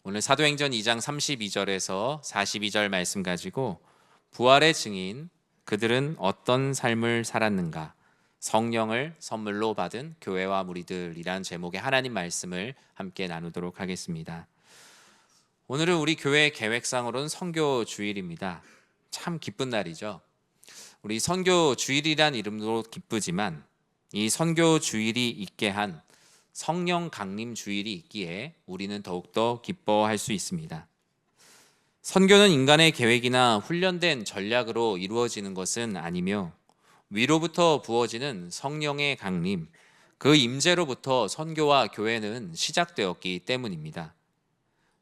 오늘 사도행전 2장 32절에서 42절 말씀 가지고 부활의 증인, 그들은 어떤 삶을 살았는가, 성령을 선물로 받은 교회와 무리들이란 제목의 하나님 말씀을 함께 나누도록 하겠습니다. 오늘은 우리 교회 계획상으로는 선교 주일입니다. 참 기쁜 날이죠. 우리 선교 주일이란 이름도 기쁘지만 이 선교 주일이 있게 한 성령 강림 주일이 있기에 우리는 더욱더 기뻐할 수 있습니다. 선교는 인간의 계획이나 훈련된 전략으로 이루어지는 것은 아니며 위로부터 부어지는 성령의 강림, 그 임재로부터 선교와 교회는 시작되었기 때문입니다.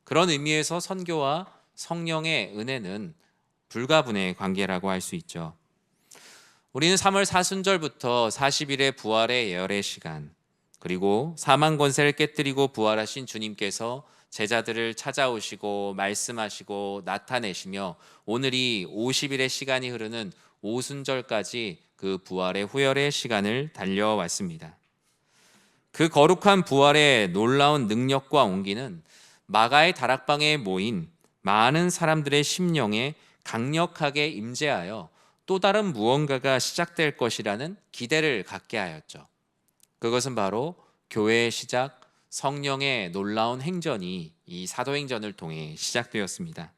그런 의미에서 선교와 성령의 은혜는 불가분의 관계라고 할 수 있죠. 우리는 3월 사순절부터 40일의 부활의 예언의 시간, 그리고 사망 권세를 깨뜨리고 부활하신 주님께서 제자들을 찾아오시고 말씀하시고 나타내시며 오늘이 50일의 시간이 흐르는 오순절까지 그 부활의 후열의 시간을 달려왔습니다. 그 거룩한 부활의 놀라운 능력과 온기는 마가의 다락방에 모인 많은 사람들의 심령에 강력하게 임재하여 또 다른 무언가가 시작될 것이라는 기대를 갖게 하였죠. 그것은 바로 교회의 시작, 성령의 놀라운 행전이 이 사도행전을 통해 시작되었습니다.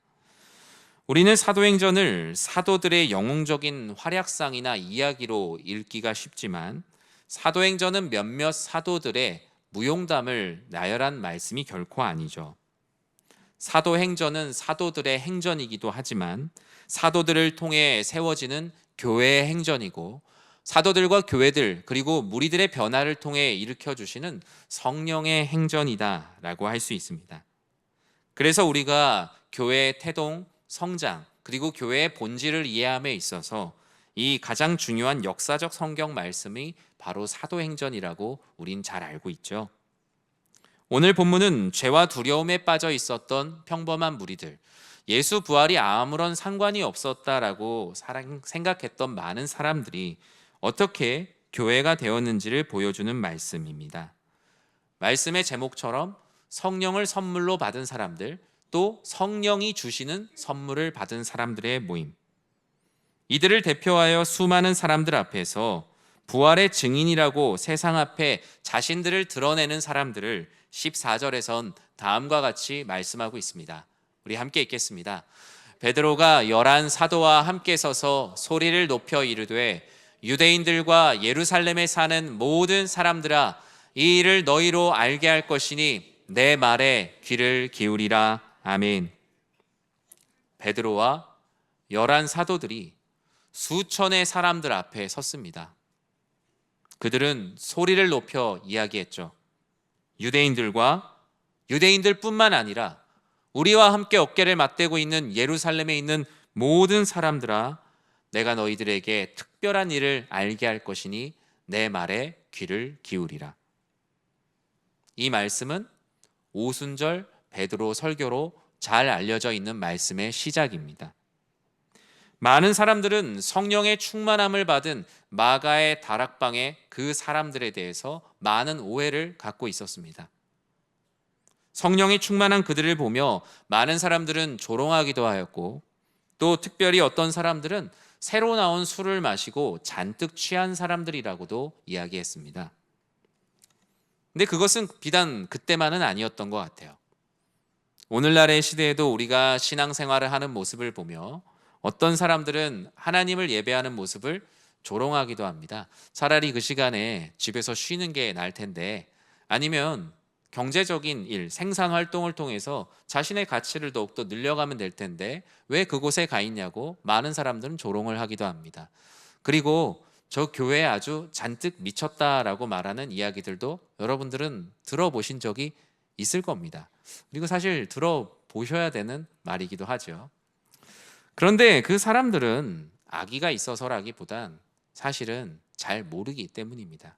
우리는 사도행전을 사도들의 영웅적인 활약상이나 이야기로 읽기가 쉽지만 사도행전은 몇몇 사도들의 무용담을 나열한 말씀이 결코 아니죠. 사도행전은 사도들의 행전이기도 하지만 사도들을 통해 세워지는 교회의 행전이고 사도들과 교회들 그리고 무리들의 변화를 통해 일으켜주시는 성령의 행전이다라고 할 수 있습니다. 그래서 우리가 교회의 태동, 성장 그리고 교회의 본질을 이해함에 있어서 이 가장 중요한 역사적 성경 말씀이 바로 사도행전이라고 우린 잘 알고 있죠. 오늘 본문은 죄와 두려움에 빠져 있었던 평범한 무리들, 예수 부활이 아무런 상관이 없었다라고 생각했던 많은 사람들이 어떻게 교회가 되었는지를 보여주는 말씀입니다. 말씀의 제목처럼 성령을 선물로 받은 사람들, 또 성령이 주시는 선물을 받은 사람들의 모임. 이들을 대표하여 수많은 사람들 앞에서 부활의 증인이라고 세상 앞에 자신들을 드러내는 사람들을 14절에선 다음과 같이 말씀하고 있습니다. 우리 함께 읽겠습니다. 베드로가 11 사도와 함께 서서 소리를 높여 이르되 유대인들과 예루살렘에 사는 모든 사람들아, 이 일을 너희로 알게 할 것이니 내 말에 귀를 기울이라. 아멘. 베드로와 11 사도들이 수천의 사람들 앞에 섰습니다. 그들은 소리를 높여 이야기했죠. 유대인들뿐만 아니라 우리와 함께 어깨를 맞대고 있는 예루살렘에 있는 모든 사람들아, 내가 너희들에게 특별한 일을 알게 할 것이니 내 말에 귀를 기울이라. 이 말씀은 오순절 베드로 설교로 잘 알려져 있는 말씀의 시작입니다. 많은 사람들은 성령의 충만함을 받은 마가의 다락방의 그 사람들에 대해서 많은 오해를 갖고 있었습니다. 성령이 충만한 그들을 보며 많은 사람들은 조롱하기도 하였고, 또 특별히 어떤 사람들은 새로 나온 술을 마시고 잔뜩 취한 사람들이라고도 이야기했습니다. 근데 그것은 비단 그때만은 아니었던 것 같아요. 오늘날의 시대에도 우리가 신앙생활을 하는 모습을 보며 어떤 사람들은 하나님을 예배하는 모습을 조롱하기도 합니다. 차라리 그 시간에 집에서 쉬는 게 나을 텐데, 아니면 경제적인 일, 생산 활동을 통해서 자신의 가치를 더욱더 늘려가면 될 텐데 왜 그곳에 가 있냐고 많은 사람들은 조롱을 하기도 합니다. 그리고 저 교회에 아주 잔뜩 미쳤다라고 말하는 이야기들도 여러분들은 들어보신 적이 있을 겁니다. 그리고 사실 들어보셔야 되는 말이기도 하죠. 그런데 그 사람들은 악의가 있어서라기보단 사실은 잘 모르기 때문입니다.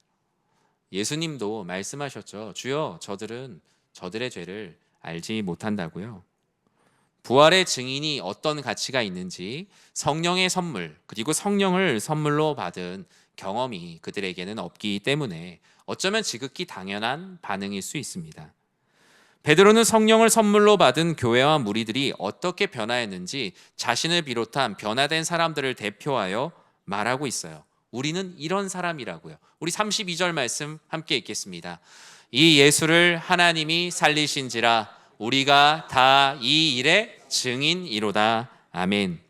예수님도 말씀하셨죠. 주여, 저들은 저들의 죄를 알지 못한다고요. 부활의 증인이 어떤 가치가 있는지, 성령의 선물 그리고 성령을 선물로 받은 경험이 그들에게는 없기 때문에 어쩌면 지극히 당연한 반응일 수 있습니다. 베드로는 성령을 선물로 받은 교회와 무리들이 어떻게 변화했는지 자신을 비롯한 변화된 사람들을 대표하여 말하고 있어요. 우리는 이런 사람이라고요. 우리 32절 말씀 함께 읽겠습니다. 이 예수를 하나님이 살리신지라 우리가 다 이 일의 증인이로다. 아멘.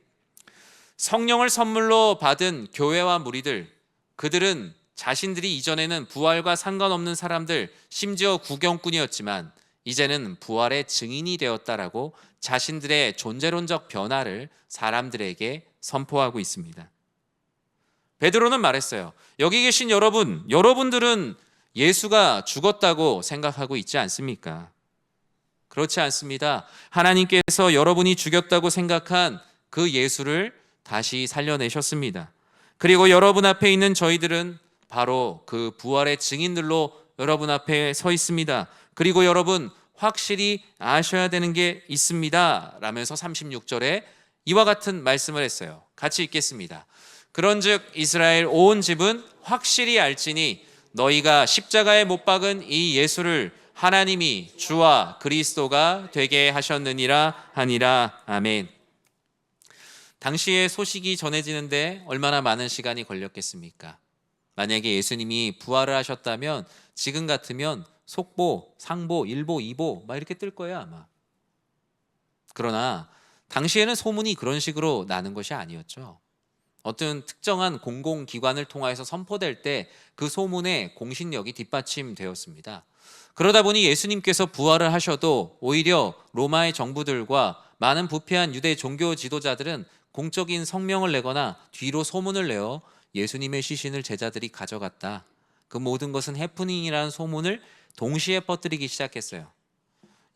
성령을 선물로 받은 교회와 무리들, 그들은 자신들이 이전에는 부활과 상관없는 사람들, 심지어 구경꾼이었지만 이제는 부활의 증인이 되었다라고 자신들의 존재론적 변화를 사람들에게 선포하고 있습니다. 베드로는 말했어요. 여기 계신 여러분들은 예수가 죽었다고 생각하고 있지 않습니까? 그렇지 않습니다. 하나님께서 여러분이 죽였다고 생각한 그 예수를 다시 살려내셨습니다. 그리고 여러분 앞에 있는 저희들은 바로 그 부활의 증인들로 여러분 앞에 서 있습니다. 그리고 여러분 확실히 아셔야 되는 게 있습니다 라면서 36절에 이와 같은 말씀을 했어요. 같이 읽겠습니다. 그런즉 이스라엘 온 집은 확실히 알지니 너희가 십자가에 못 박은 이 예수를 하나님이 주와 그리스도가 되게 하셨느니라 하니라. 아멘. 당시에 소식이 전해지는데 얼마나 많은 시간이 걸렸겠습니까? 만약에 예수님이 부활을 하셨다면 지금 같으면 속보, 상보, 일보, 이보 막 이렇게 뜰 거예요 아마. 그러나 당시에는 소문이 그런 식으로 나는 것이 아니었죠. 어떤 특정한 공공기관을 통해서 선포될 때 그 소문의 공신력이 뒷받침되었습니다. 그러다 보니 예수님께서 부활을 하셔도 오히려 로마의 정부들과 많은 부패한 유대 종교 지도자들은 공적인 성명을 내거나 뒤로 소문을 내어 예수님의 시신을 제자들이 가져갔다. 그 모든 것은 해프닝이라는 소문을 동시에 퍼뜨리기 시작했어요.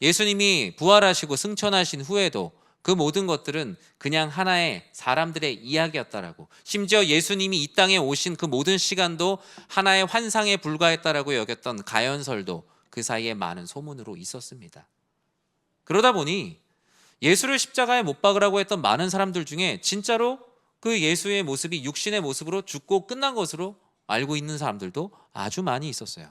예수님이 부활하시고 승천하신 후에도 그 모든 것들은 그냥 하나의 사람들의 이야기였다라고, 심지어 예수님이 이 땅에 오신 그 모든 시간도 하나의 환상에 불과했다라고 여겼던 가연설도 그 사이에 많은 소문으로 있었습니다. 그러다 보니 예수를 십자가에 못 박으라고 했던 많은 사람들 중에 진짜로 그 예수의 모습이 육신의 모습으로 죽고 끝난 것으로 알고 있는 사람들도 아주 많이 있었어요.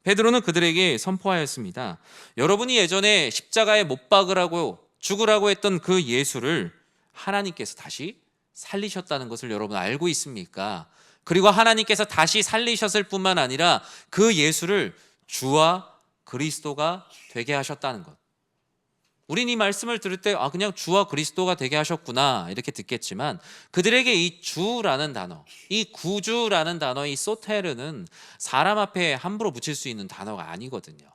베드로는 그들에게 선포하였습니다. 여러분이 예전에 십자가에 못 박으라고 죽으라고 했던 그 예수를 하나님께서 다시 살리셨다는 것을 여러분 알고 있습니까? 그리고 하나님께서 다시 살리셨을 뿐만 아니라 그 예수를 주와 그리스도가 되게 하셨다는 것. 우린 이 말씀을 들을 때 그냥 주와 그리스도가 되게 하셨구나 이렇게 듣겠지만 그들에게 이 주라는 단어, 이 구주라는 단어, 이 소테르는 사람 앞에 함부로 붙일 수 있는 단어가 아니거든요.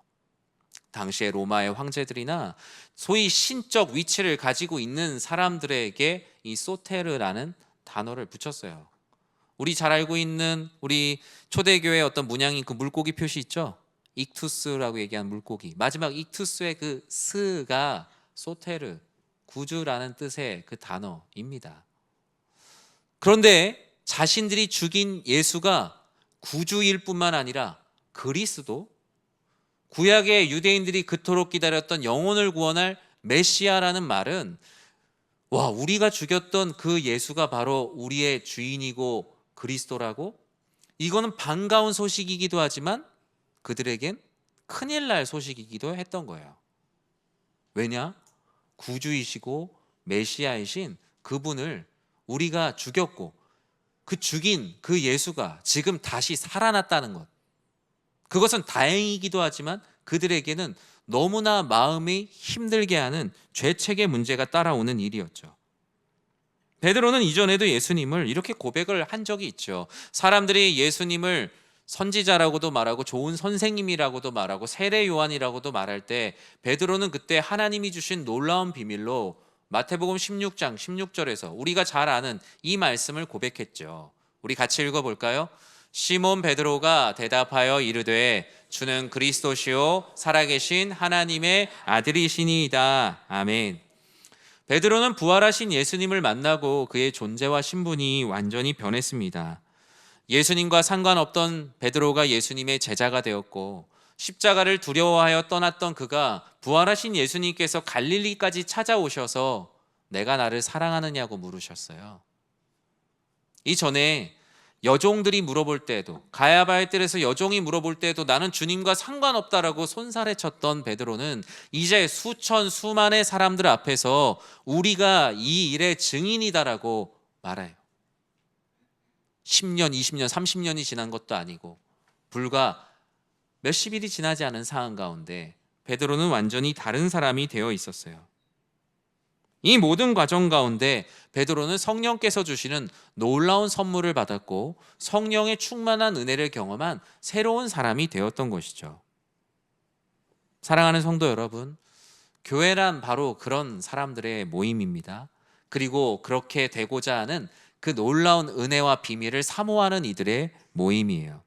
당시의 로마의 황제들이나 소위 신적 위치를 가지고 있는 사람들에게 이 소테르라는 단어를 붙였어요. 우리 잘 알고 있는 우리 초대교회의 어떤 문양인 그 물고기 표시 있죠? 익투스라고 얘기하는 물고기. 마지막 익투스의 그 스가 소테르, 구주라는 뜻의 그 단어입니다. 그런데 자신들이 죽인 예수가 구주일 뿐만 아니라 그리스도, 구약의 유대인들이 그토록 기다렸던 영혼을 구원할 메시아라는 말은 우리가 죽였던 그 예수가 바로 우리의 주인이고 그리스도라고? 이거는 반가운 소식이기도 하지만 그들에겐 큰일 날 소식이기도 했던 거예요. 왜냐? 구주이시고 메시아이신 그분을 우리가 죽였고 그 죽인 그 예수가 지금 다시 살아났다는 것. 그것은 다행이기도 하지만 그들에게는 너무나 마음이 힘들게 하는 죄책의 문제가 따라오는 일이었죠. 베드로는 이전에도 예수님을 이렇게 고백을 한 적이 있죠. 사람들이 예수님을 선지자라고도 말하고 좋은 선생님이라고도 말하고 세례 요한이라고도 말할 때 베드로는 그때 하나님이 주신 놀라운 비밀로 마태복음 16장 16절에서 우리가 잘 아는 이 말씀을 고백했죠. 우리 같이 읽어볼까요? 시몬 베드로가 대답하여 이르되 주는 그리스도시요 살아계신 하나님의 아들이시니이다. 아멘. 베드로는 부활하신 예수님을 만나고 그의 존재와 신분이 완전히 변했습니다. 예수님과 상관없던 베드로가 예수님의 제자가 되었고 십자가를 두려워하여 떠났던 그가 부활하신 예수님께서 갈릴리까지 찾아오셔서 내가 나를 사랑하느냐고 물으셨어요. 이전에 여종들이 물어볼 때에도, 가야바의 뜰에서 여종이 물어볼 때에도 나는 주님과 상관없다라고 손살에 쳤던 베드로는 이제 수만의 사람들 앞에서 우리가 이 일의 증인이다라고 말해요. 10년, 20년, 30년이 지난 것도 아니고 불과 몇십 일이 지나지 않은 상황 가운데 베드로는 완전히 다른 사람이 되어 있었어요. 이 모든 과정 가운데 베드로는 성령께서 주시는 놀라운 선물을 받았고 성령의 충만한 은혜를 경험한 새로운 사람이 되었던 것이죠. 사랑하는 성도 여러분, 교회란 바로 그런 사람들의 모임입니다. 그리고 그렇게 되고자 하는 그 놀라운 은혜와 비밀을 사모하는 이들의 모임이에요.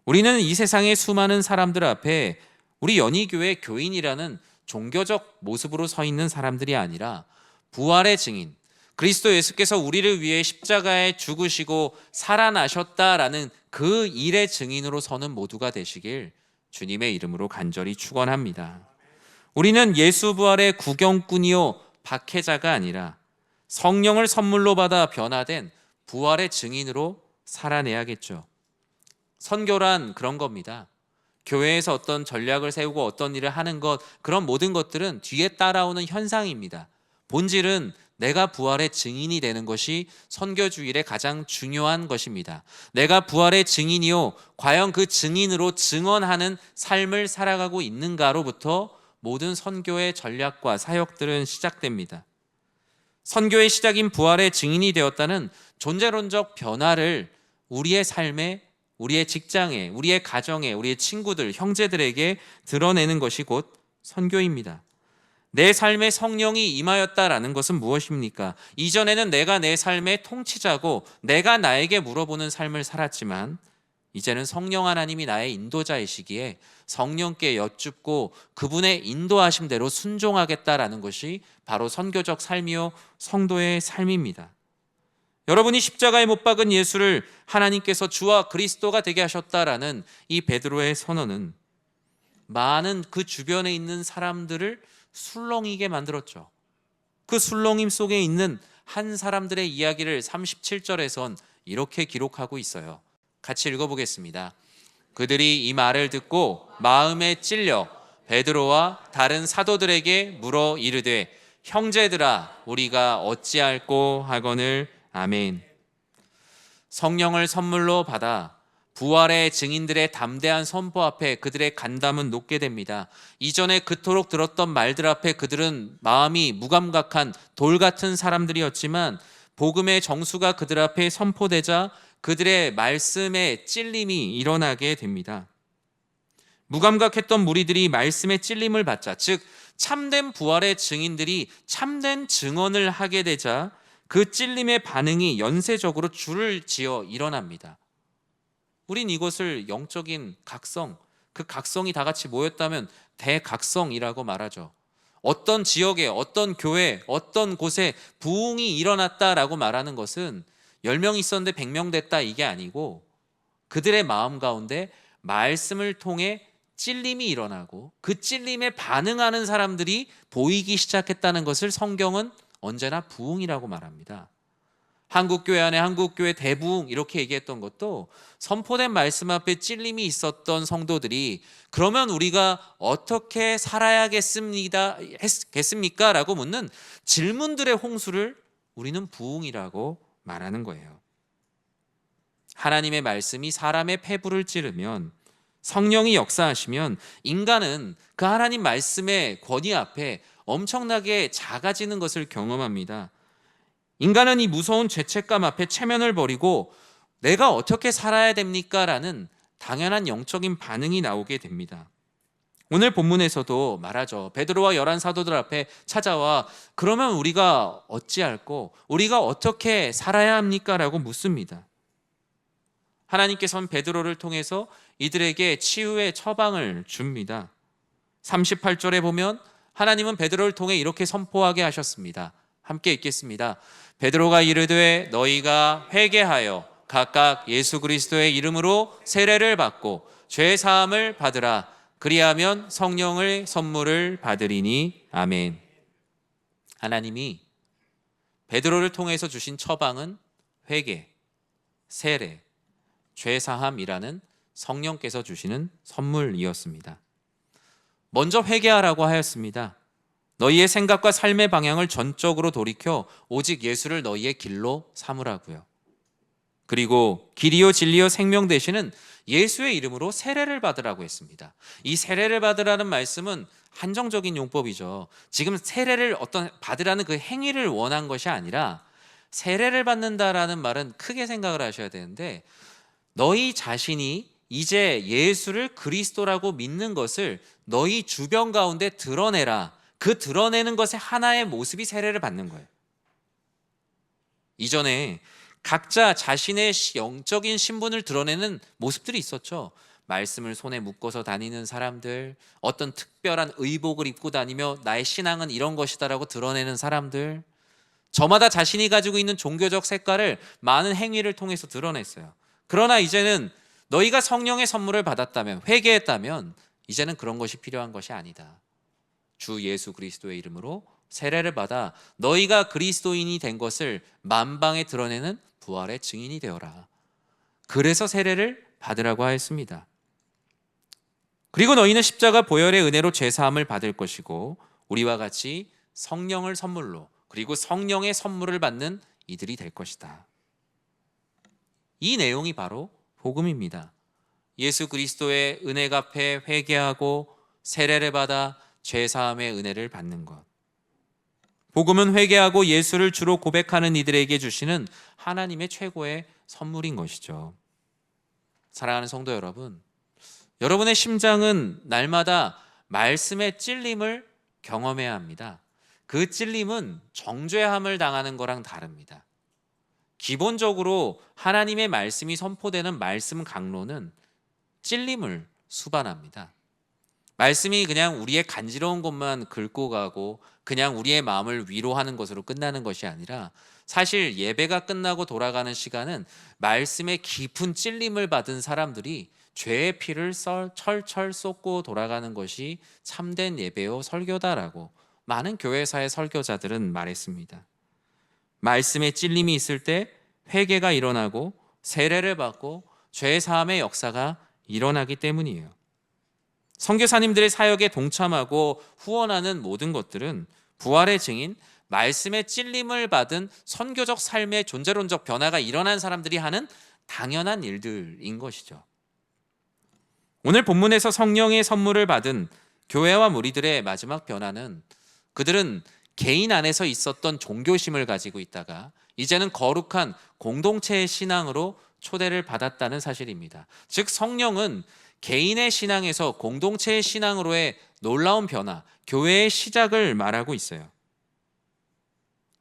우리는 이 세상의 수많은 사람들 앞에 우리 연희교회 교인이라는 종교적 모습으로 서 있는 사람들이 아니라 부활의 증인, 그리스도 예수께서 우리를 위해 십자가에 죽으시고 살아나셨다라는 그 일의 증인으로 서는 모두가 되시길 주님의 이름으로 간절히 축원합니다. 우리는 예수 부활의 구경꾼이요 박해자가 아니라 성령을 선물로 받아 변화된 부활의 증인으로 살아내야겠죠. 선교란 그런 겁니다. 교회에서 어떤 전략을 세우고 어떤 일을 하는 것, 그런 모든 것들은 뒤에 따라오는 현상입니다. 본질은 내가 부활의 증인이 되는 것이 선교주일의 가장 중요한 것입니다. 내가 부활의 증인이요, 과연 그 증인으로 증언하는 삶을 살아가고 있는가로부터 모든 선교의 전략과 사역들은 시작됩니다. 선교의 시작인 부활의 증인이 되었다는 존재론적 변화를 우리의 삶에, 우리의 직장에, 우리의 가정에, 우리의 친구들, 형제들에게 드러내는 것이 곧 선교입니다. 내 삶에 성령이 임하였다라는 것은 무엇입니까? 이전에는 내가 내 삶의 통치자고 내가 나에게 물어보는 삶을 살았지만 이제는 성령 하나님이 나의 인도자이시기에 성령께 여쭙고 그분의 인도하심대로 순종하겠다라는 것이 바로 선교적 삶이요 성도의 삶입니다. 여러분이 십자가에 못 박은 예수를 하나님께서 주와 그리스도가 되게 하셨다라는 이 베드로의 선언은 많은 그 주변에 있는 사람들을 술렁이게 만들었죠. 그 술렁임 속에 있는 한 사람들의 이야기를 37절에선 이렇게 기록하고 있어요. 같이 읽어보겠습니다. 그들이 이 말을 듣고 마음에 찔려 베드로와 다른 사도들에게 물어 이르되 형제들아 우리가 어찌할꼬 하거늘. 아멘. 성령을 선물로 받아 부활의 증인들의 담대한 선포 앞에 그들의 간담은 높게 됩니다. 이전에 그토록 들었던 말들 앞에 그들은 마음이 무감각한 돌 같은 사람들이었지만 복음의 정수가 그들 앞에 선포되자 그들의 말씀에 찔림이 일어나게 됩니다. 무감각했던 무리들이 말씀의 찔림을 받자, 즉 참된 부활의 증인들이 참된 증언을 하게 되자 그 찔림의 반응이 연쇄적으로 줄을 지어 일어납니다. 우린 이것을 영적인 각성, 그 각성이 다 같이 모였다면 대각성이라고 말하죠. 어떤 지역에, 어떤 교회, 어떤 곳에 부흥이 일어났다라고 말하는 것은 10명 있었는데 100명 됐다 이게 아니고 그들의 마음 가운데 말씀을 통해 찔림이 일어나고 그 찔림에 반응하는 사람들이 보이기 시작했다는 것을 성경은 언제나 부흥이라고 말합니다. 한국교회 안에 한국교회 대부흥 이렇게 얘기했던 것도 선포된 말씀 앞에 찔림이 있었던 성도들이 그러면 우리가 어떻게 살아야겠습니까? 라고 묻는 질문들의 홍수를 우리는 부흥이라고 말하는 거예요. 하나님의 말씀이 사람의 폐부를 찌르면, 성령이 역사하시면 인간은 그 하나님 말씀의 권위 앞에 엄청나게 작아지는 것을 경험합니다. 인간은 이 무서운 죄책감 앞에 체면을 버리고 내가 어떻게 살아야 됩니까? 라는 당연한 영적인 반응이 나오게 됩니다. 오늘 본문에서도 말하죠. 베드로와 11 사도들 앞에 찾아와 그러면 우리가 어찌할꼬? 우리가 어떻게 살아야 합니까? 라고 묻습니다. 하나님께서는 베드로를 통해서 이들에게 치유의 처방을 줍니다. 38절에 보면 하나님은 베드로를 통해 이렇게 선포하게 하셨습니다. 함께 읽겠습니다. 베드로가 이르되 너희가 회개하여 각각 예수 그리스도의 이름으로 세례를 받고 죄 사함을 받으라. 그리하면 성령의 선물을 받으리니. 아멘. 하나님이 베드로를 통해서 주신 처방은 회개, 세례, 죄사함이라는 성령께서 주시는 선물이었습니다. 먼저 회개하라고 하였습니다. 너희의 생각과 삶의 방향을 전적으로 돌이켜 오직 예수를 너희의 길로 삼으라고요. 그리고 길이요 진리요 생명 되시는 예수의 이름으로 세례를 받으라고 했습니다. 이 세례를 받으라는 말씀은 한정적인 용법이죠. 지금 세례를 받으라는 그 행위를 원한 것이 아니라 세례를 받는다라는 말은 크게 생각을 하셔야 되는데, 너희 자신이 이제 예수를 그리스도라고 믿는 것을 너희 주변 가운데 드러내라. 그 드러내는 것의 하나의 모습이 세례를 받는 거예요. 이전에 각자 자신의 영적인 신분을 드러내는 모습들이 있었죠. 말씀을 손에 묶어서 다니는 사람들, 어떤 특별한 의복을 입고 다니며 나의 신앙은 이런 것이다라고 드러내는 사람들, 저마다 자신이 가지고 있는 종교적 색깔을 많은 행위를 통해서 드러냈어요. 그러나 이제는 너희가 성령의 선물을 받았다면, 회개했다면 이제는 그런 것이 필요한 것이 아니다. 주 예수 그리스도의 이름으로 세례를 받아 너희가 그리스도인이 된 것을 만방에 드러내는 부활의 증인이 되어라. 그래서 세례를 받으라고 하였습니다. 그리고 너희는 십자가 보혈의 은혜로 죄사함을 받을 것이고 우리와 같이 성령을 선물로, 그리고 성령의 선물을 받는 이들이 될 것이다. 이 내용이 바로 복음입니다. 예수 그리스도의 은혜 갚에 회개하고 세례를 받아 죄사함의 은혜를 받는 것. 복음은 회개하고 예수를 주로 고백하는 이들에게 주시는 하나님의 최고의 선물인 것이죠. 사랑하는 성도 여러분, 여러분의 심장은 날마다 말씀의 찔림을 경험해야 합니다. 그 찔림은 정죄함을 당하는 거랑 다릅니다. 기본적으로 하나님의 말씀이 선포되는 말씀 강론은 찔림을 수반합니다. 말씀이 그냥 우리의 간지러운 것만 긁고 가고 그냥 우리의 마음을 위로하는 것으로 끝나는 것이 아니라, 사실 예배가 끝나고 돌아가는 시간은 말씀의 깊은 찔림을 받은 사람들이 죄의 피를 철철 쏟고 돌아가는 것이 참된 예배요 설교다라고 많은 교회사의 설교자들은 말했습니다. 말씀의 찔림이 있을 때 회개가 일어나고 세례를 받고 죄 사함의 역사가 일어나기 때문이에요. 선교사님들의 사역에 동참하고 후원하는 모든 것들은 부활의 증인, 말씀의 찔림을 받은 선교적 삶의 존재론적 변화가 일어난 사람들이 하는 당연한 일들인 것이죠. 오늘 본문에서 성령의 선물을 받은 교회와 무리들의 마지막 변화는, 그들은 개인 안에서 있었던 종교심을 가지고 있다가 이제는 거룩한 공동체의 신앙으로 초대를 받았다는 사실입니다. 즉 성령은 개인의 신앙에서 공동체의 신앙으로의 놀라운 변화, 교회의 시작을 말하고 있어요.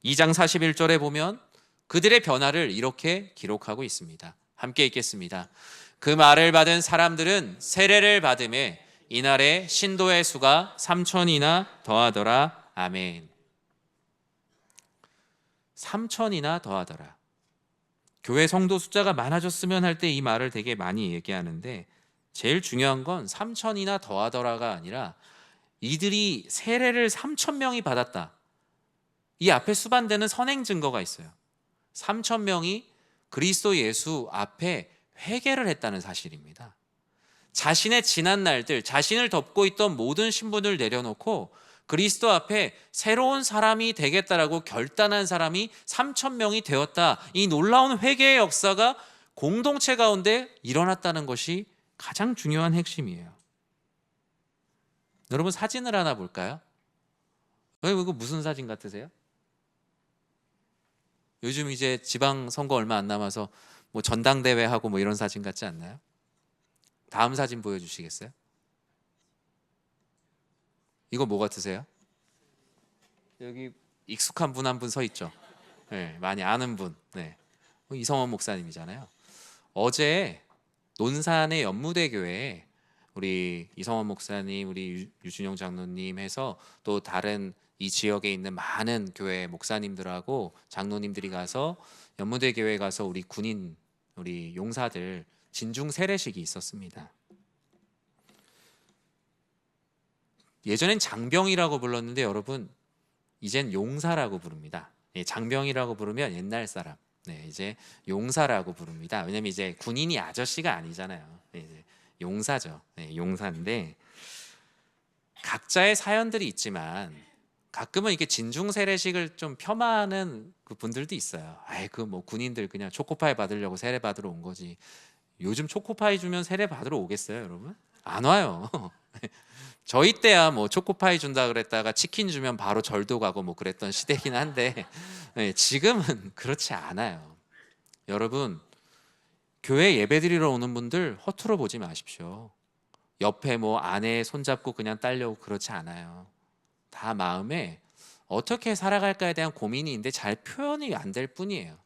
2장 41절에 보면 그들의 변화를 이렇게 기록하고 있습니다. 함께 읽겠습니다. 그 말을 받은 사람들은 세례를 받음에 이날에 신도의 수가 3,000이나 더하더라. 아멘. 3,000이나 더하더라. 교회 성도 숫자가 많아졌으면 할 때 이 말을 되게 많이 얘기하는데, 제일 중요한 건 3,000이나 더하더라가 아니라 이들이 세례를 3,000명이 받았다. 이 앞에 수반되는 선행 증거가 있어요. 3,000명이 그리스도 예수 앞에 회개를 했다는 사실입니다. 자신의 지난 날들, 자신을 덮고 있던 모든 신분을 내려놓고 그리스도 앞에 새로운 사람이 되겠다라고 결단한 사람이 3,000명이 되었다. 이 놀라운 회개의 역사가 공동체 가운데 일어났다는 것이 가장 중요한 핵심이에요. 여러분 사진을 하나 볼까요? 이거 무슨 사진 같으세요? 요즘 이제 지방선거 얼마 안 남아서 뭐 전당대회 하고 뭐 이런 사진 같지 않나요? 다음 사진 보여주시겠어요? 이거 뭐 같으세요? 여기 익숙한 분 한 분 서 있죠? 네, 많이 아는 분. 네. 이성원 목사님이잖아요. 어제 논산의 연무대 교회에 우리 이성원 목사님, 우리 유준영 장로님 해서 또 다른 이 지역에 있는 많은 교회 목사님들하고 장로님들이 가서 연무대 교회 가서 우리 군인, 우리 용사들 진중 세례식이 있었습니다. 예전엔 장병이라고 불렀는데 여러분 이젠 용사라고 부릅니다. 장병이라고 부르면 옛날 사람, 네, 이제 용사라고 부릅니다. 왜냐면 이제 군인이 아저씨가 아니잖아요. 네, 이제 용사죠. 네, 용사인데 각자의 사연들이 있지만 가끔은 이렇게 진중 세례식을 좀 폄하하는 그 분들도 있어요. 아이 그 뭐 군인들 그냥 초코파이 받으려고 세례 받으러 온 거지. 요즘 초코파이 주면 세례 받으러 오겠어요, 여러분? 안 와요. 저희 때야 뭐 초코파이 준다 그랬다가 치킨 주면 바로 절도 가고 뭐 그랬던 시대긴 한데 네, 지금은 그렇지 않아요. 여러분, 교회 예배드리러 오는 분들 허투루 보지 마십시오. 옆에 뭐 아내 손잡고 그냥 딸려고 그렇지 않아요. 다 마음에 어떻게 살아갈까에 대한 고민이 있는데 잘 표현이 안 될 뿐이에요.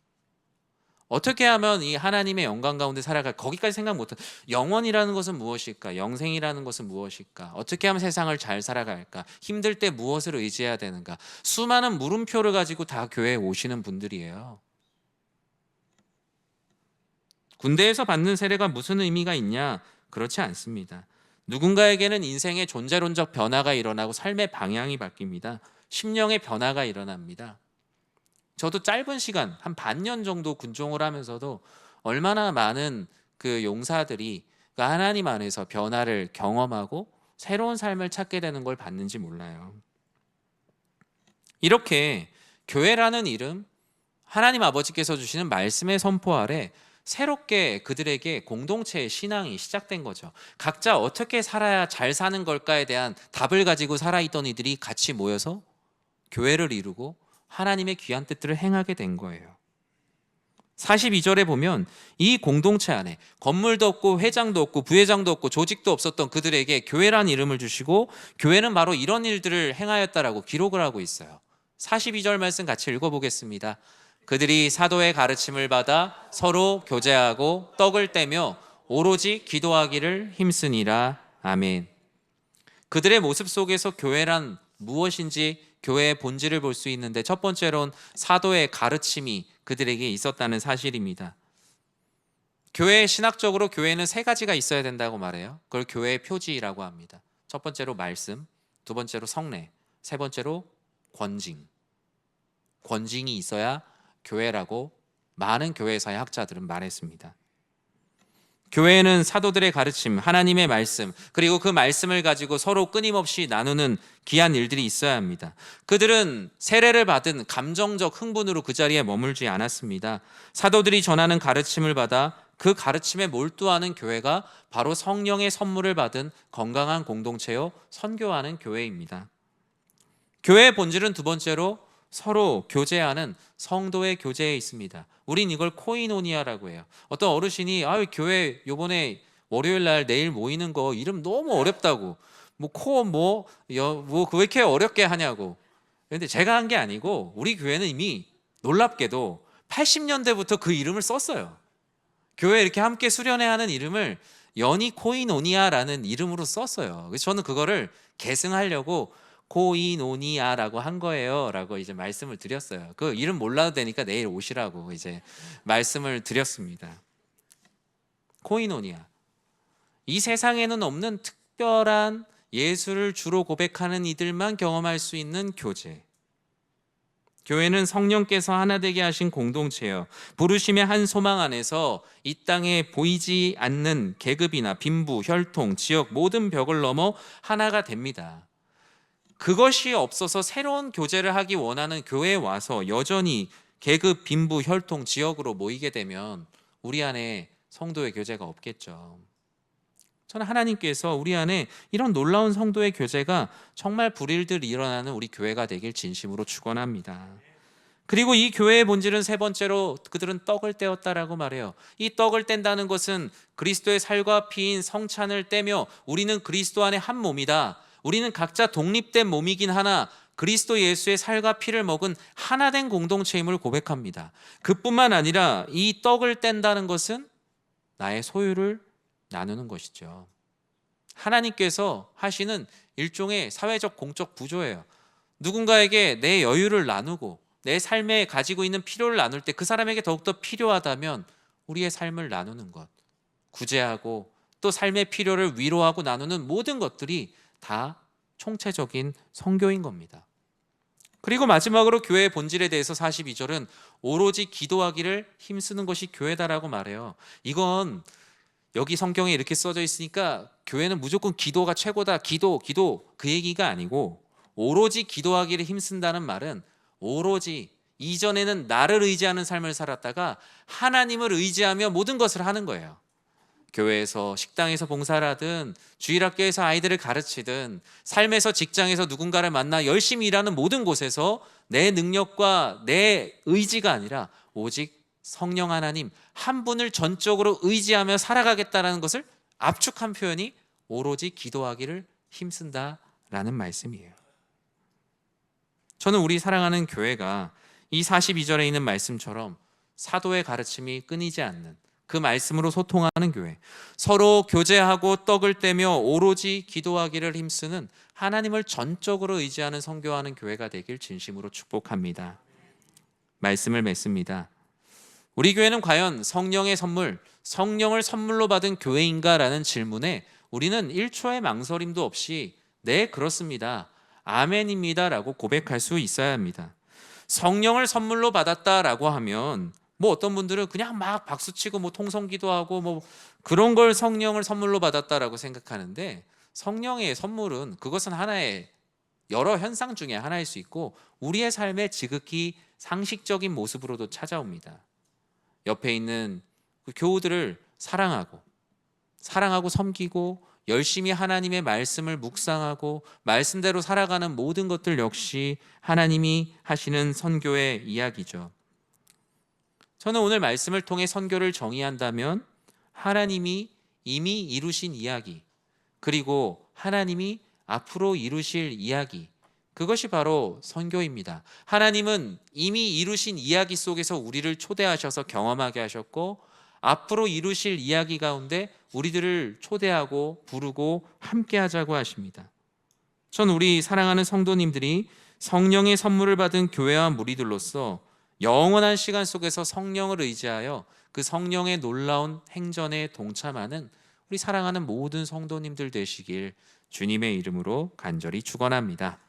어떻게 하면 이 하나님의 영광 가운데 살아갈, 거기까지 생각 못한 영원이라는 것은 무엇일까? 영생이라는 것은 무엇일까? 어떻게 하면 세상을 잘 살아갈까? 힘들 때 무엇을 의지해야 되는가? 수많은 물음표를 가지고 다 교회에 오시는 분들이에요. 군대에서 받는 세례가 무슨 의미가 있냐? 그렇지 않습니다. 누군가에게는 인생의 존재론적 변화가 일어나고 삶의 방향이 바뀝니다. 심령의 변화가 일어납니다. 저도 짧은 시간 한 반년 정도 군종을 하면서도 얼마나 많은 그 용사들이 그 하나님 안에서 변화를 경험하고 새로운 삶을 찾게 되는 걸 봤는지 몰라요. 이렇게 교회라는 이름, 하나님 아버지께서 주시는 말씀의 선포 아래 새롭게 그들에게 공동체의 신앙이 시작된 거죠. 각자 어떻게 살아야 잘 사는 걸까에 대한 답을 가지고 살아있던 이들이 같이 모여서 교회를 이루고 하나님의 귀한 뜻들을 행하게 된 거예요. 42절에 보면 이 공동체 안에 건물도 없고 회장도 없고 부회장도 없고 조직도 없었던 그들에게 교회란 이름을 주시고 교회는 바로 이런 일들을 행하였다라고 기록을 하고 있어요. 42절 말씀 같이 읽어보겠습니다. 그들이 사도의 가르침을 받아 서로 교제하고 떡을 떼며 오로지 기도하기를 힘쓰니라. 아멘. 그들의 모습 속에서 교회란 무엇인지 교회의 본질을 볼 수 있는데 첫 번째로는 사도의 가르침이 그들에게 있었다는 사실입니다. 신학적으로 교회는 세 가지가 있어야 된다고 말해요. 그걸 교회의 표지라고 합니다. 첫 번째로 말씀, 두 번째로 성례, 세 번째로 권징. 권징이 있어야 교회라고 많은 교회사의 학자들은 말했습니다. 교회는 사도들의 가르침, 하나님의 말씀, 그리고 그 말씀을 가지고 서로 끊임없이 나누는 귀한 일들이 있어야 합니다. 그들은 세례를 받은 감정적 흥분으로 그 자리에 머물지 않았습니다. 사도들이 전하는 가르침을 받아 그 가르침에 몰두하는 교회가 바로 성령의 선물을 받은 건강한 공동체요, 선교하는 교회입니다. 교회의 본질은 두 번째로 서로 교제하는 성도의 교제에 있습니다. 우린 이걸 코이노니아라고 해요. 어떤 어르신이 교회 요번에 월요일 날 내일 모이는 거 이름 너무 어렵다고 왜 이렇게 어렵게 하냐고. 그런데 제가 한 게 아니고 우리 교회는 이미 놀랍게도 80년대부터 그 이름을 썼어요. 교회 이렇게 함께 수련회 하는 이름을 연희 코이노니아라는 이름으로 썼어요. 그래서 저는 그거를 계승하려고 코이노니아라고 한 거예요 라고 이제 말씀을 드렸어요. 그 이름 몰라도 되니까 내일 오시라고 이제 말씀을 드렸습니다. 코이노니아, 이 세상에는 없는 특별한 예수를 주로 고백하는 이들만 경험할 수 있는 교제. 교회는 성령께서 하나 되게 하신 공동체예요. 부르심의 한 소망 안에서 이 땅에 보이지 않는 계급이나 빈부, 혈통, 지역 모든 벽을 넘어 하나가 됩니다. 그것이 없어서 새로운 교제를 하기 원하는 교회에 와서 여전히 계급, 빈부, 혈통, 지역으로 모이게 되면 우리 안에 성도의 교제가 없겠죠. 저는 하나님께서 우리 안에 이런 놀라운 성도의 교제가 정말 불일들 일어나는 우리 교회가 되길 진심으로 축원합니다. 그리고 이 교회의 본질은 세 번째로 그들은 떡을 떼었다라고 말해요. 이 떡을 뗀다는 것은 그리스도의 살과 피인 성찬을 떼며 우리는 그리스도 안에 한 몸이다. 우리는 각자 독립된 몸이긴 하나 그리스도 예수의 살과 피를 먹은 하나된 공동체임을 고백합니다. 그뿐만 아니라 이 떡을 뗀다는 것은 나의 소유를 나누는 것이죠. 하나님께서 하시는 일종의 사회적 공적 구조예요. 누군가에게 내 여유를 나누고 내 삶에 가지고 있는 필요를 나눌 때 그 사람에게 더욱더 필요하다면 우리의 삶을 나누는 것, 구제하고 또 삶의 필요를 위로하고 나누는 모든 것들이 다 총체적인 선교인 겁니다. 그리고 마지막으로 교회의 본질에 대해서 42절은 오로지 기도하기를 힘쓰는 것이 교회다라고 말해요. 이건 여기 성경에 이렇게 써져 있으니까 교회는 무조건 기도가 최고다, 기도 그 얘기가 아니고, 오로지 기도하기를 힘쓴다는 말은 오로지 이전에는 나를 의지하는 삶을 살았다가 하나님을 의지하며 모든 것을 하는 거예요. 교회에서, 식당에서 봉사를 하든, 주일학교에서 아이들을 가르치든, 삶에서, 직장에서 누군가를 만나 열심히 일하는 모든 곳에서 내 능력과 내 의지가 아니라 오직 성령 하나님 한 분을 전적으로 의지하며 살아가겠다라는 것을 압축한 표현이 오로지 기도하기를 힘쓴다라는 말씀이에요. 저는 우리 사랑하는 교회가 이 42절에 있는 말씀처럼 사도의 가르침이 끊이지 않는 그 말씀으로 소통하는 교회, 서로 교제하고 떡을 떼며 오로지 기도하기를 힘쓰는 하나님을 전적으로 의지하는 선교하는 교회가 되길 진심으로 축복합니다. 말씀을 맺습니다. 우리 교회는 과연 성령의 선물, 성령을 선물로 받은 교회인가라는 질문에 우리는 1초의 망설임도 없이 네, 그렇습니다, 아멘입니다 라고 고백할 수 있어야 합니다. 성령을 선물로 받았다라고 하면 어떤 분들은 그냥 막 박수치고 통성기도하고 그런 걸 성령을 선물로 받았다라고 생각하는데, 성령의 선물은 그것은 하나의 여러 현상 중에 하나일 수 있고 우리의 삶의 지극히 상식적인 모습으로도 찾아옵니다. 옆에 있는 그 교우들을 사랑하고 섬기고 열심히 하나님의 말씀을 묵상하고 말씀대로 살아가는 모든 것들 역시 하나님이 하시는 선교의 이야기죠. 저는 오늘 말씀을 통해 선교를 정의한다면 하나님이 이미 이루신 이야기, 그리고 하나님이 앞으로 이루실 이야기, 그것이 바로 선교입니다. 하나님은 이미 이루신 이야기 속에서 우리를 초대하셔서 경험하게 하셨고, 앞으로 이루실 이야기 가운데 우리들을 초대하고 부르고 함께 하자고 하십니다. 전 우리 사랑하는 성도님들이 성령의 선물을 받은 교회와 무리들로서 영원한 시간 속에서 성령을 의지하여 그 성령의 놀라운 행전에 동참하는 우리 사랑하는 모든 성도님들 되시길 주님의 이름으로 간절히 축원합니다.